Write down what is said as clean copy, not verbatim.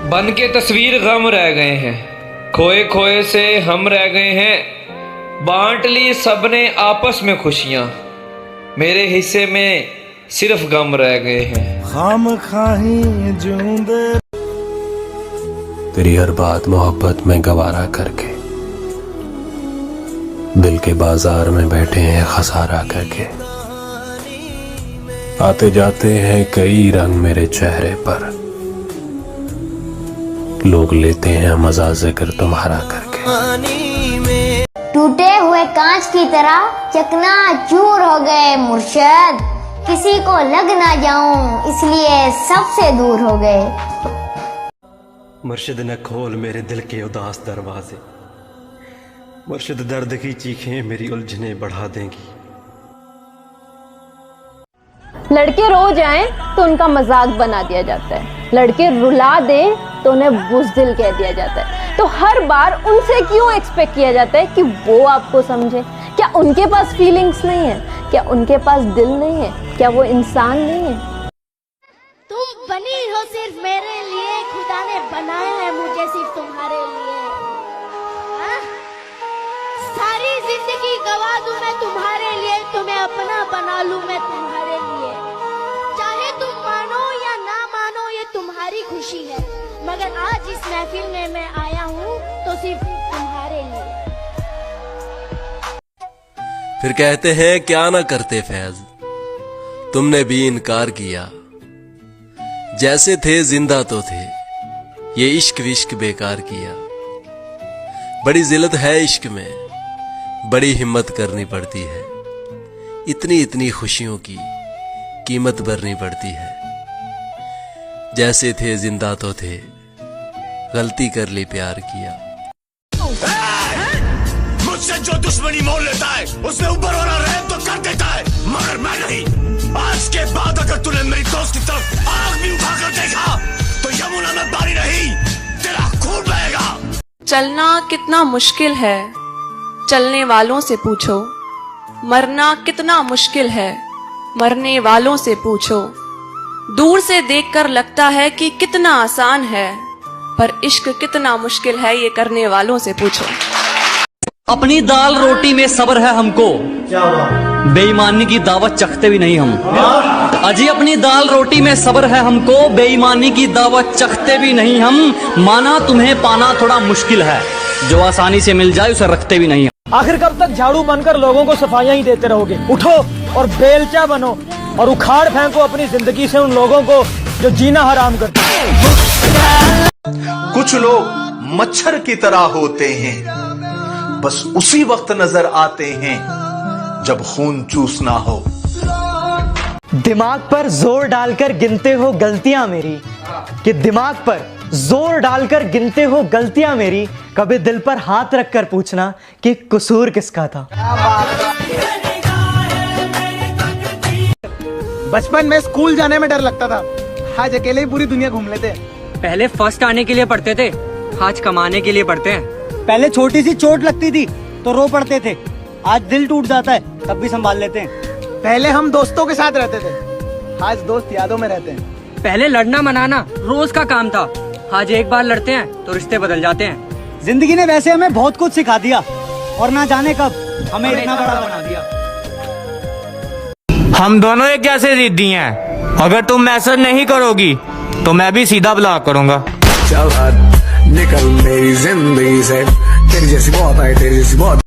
बन के तस्वीर गम रह गए हैं, खोए खोए से हम रह गए हैं। बांट ली सबने आपस में खुशियां, मेरे हिस्से में सिर्फ गम रह गए हैं। खाम खाही जूंदे तेरी हर बात मोहब्बत में गवारा करके, दिल के बाजार में बैठे हैं खसारा करके। आते जाते हैं कई रंग मेरे चेहरे पर, लोग लेते हैं मजा जिक्र तुम्हारा करके। टूटे हुए कांच की तरह चकनाचूर हो गए मुर्शद, किसी को लग ना जाऊं इसलिए सबसे दूर हो गए। मुर्शिद ने खोल मेरे दिल के उदास दरवाजे, मुर्शिद दर्द की चीखें मेरी उलझने बढ़ा देंगी। लड़के रो जाएं तो उनका मजाक बना दिया जाता है, लड़के रुला दें तो उन्हें बुज़दिल कह दिया जाता है। तो हर बार उनसे क्यों एक्सपेक्ट किया जाता है कि वो आपको समझे? क्या उनके पास फीलिंग्स नहीं है? क्या उनके पास दिल नहीं है? क्या वो इंसान नहीं है? तुम बनी हो सिर्फ मेरे लिए, खुदा ने बनाया है मुझे सिर्फ तुम्हारे लिए। हाँ? सारी जिंदगी गवा दूं मैं तुम्हारे लिए, तुम्हें अपना बना लूं मैं तुम्हारे लिए। चाहे तुम मानो या ना मानो ये तुम्हारी खुशी है, मगर आज इस महफिल में मैं आया हूँ तो सिर्फ तुम्हारे लिए। फिर कहते हैं क्या ना करते फैज, तुमने भी इनकार किया। जैसे थे जिंदा तो थे, ये इश्क विश्क बेकार किया। बड़ी जिल्लत है इश्क में, बड़ी हिम्मत करनी पड़ती है। इतनी इतनी खुशियों की कीमत भरनी पड़ती है। जैसे थे जिंदा तो थे, गलती कर ली प्यार किया। मुझसे जो दुश्मनी मोल लेता है उसमें ऊपर वाला रहम तो कर देता है, मगर मैं नहीं। आज के बाद अगर तूने मेरी दोस्त की तरफ आग भी उठाकर देखा तो यमुना में पानी नहीं, तेरा खून बहेगा। चलना कितना मुश्किल है, चलने वालों से पूछो। मरना कितना मुश्किल है, मरने वालों से पूछो। दूर से देखकर लगता है कि कितना आसान है, पर इश्क कितना मुश्किल है ये करने वालों से पूछो। अपनी दाल रोटी में सब्र है हमको, बेईमानी की दावत चखते भी नहीं हम। अजी अपनी दाल रोटी में सब्र है हमको, बेईमानी की दावत चखते भी नहीं हम। माना तुम्हें पाना थोड़ा मुश्किल है, जो आसानी से मिल जाए उसे रखते भी नहीं हम। आखिर कब तक झाड़ू बनकर लोगों को सफाइयां ही देते रहोगे? उठो और बेलचा बनो और उखाड़ फेंको अपनी जिंदगी से उन लोगों को जो जीना हराम करते हैं। कुछ लोग मच्छर की तरह होते हैं, बस उसी वक्त नजर आते हैं जब खून चूसना हो। दिमाग पर जोर डालकर गिनते हो गलतियां मेरी, कि दिमाग पर जोर डालकर गिनते हो गलतियां मेरी। कभी दिल पर हाथ रखकर पूछना कि कसूर किसका था। बचपन में स्कूल जाने में डर लगता था, आज अकेले ही पूरी दुनिया घूम लेते हैं। पहले फर्स्ट आने के लिए पढ़ते थे, आज कमाने के लिए पढ़ते हैं। पहले छोटी सी चोट लगती थी तो रो पड़ते थे, आज दिल टूट जाता है तब भी संभाल लेते हैं। पहले हम दोस्तों के साथ रहते थे, आज दोस्त यादों में रहते हैं। पहले लड़ना मनाना रोज का काम था, आज एक बार लड़ते हैं तो रिश्ते बदल जाते हैं। जिंदगी ने वैसे हमें बहुत कुछ सिखा दिया और ना जाने कब हमें इतना बड़ा बना दिया। हम दोनों एक जैसे जिद्दी हैं, अगर तुम मैसेज नहीं करोगी तो मैं भी सीधा ब्लॉक करूंगा। चल निकल मेरी जिंदगी से, तेरी जैसी बहुत है, तेरी जैसी बहुत।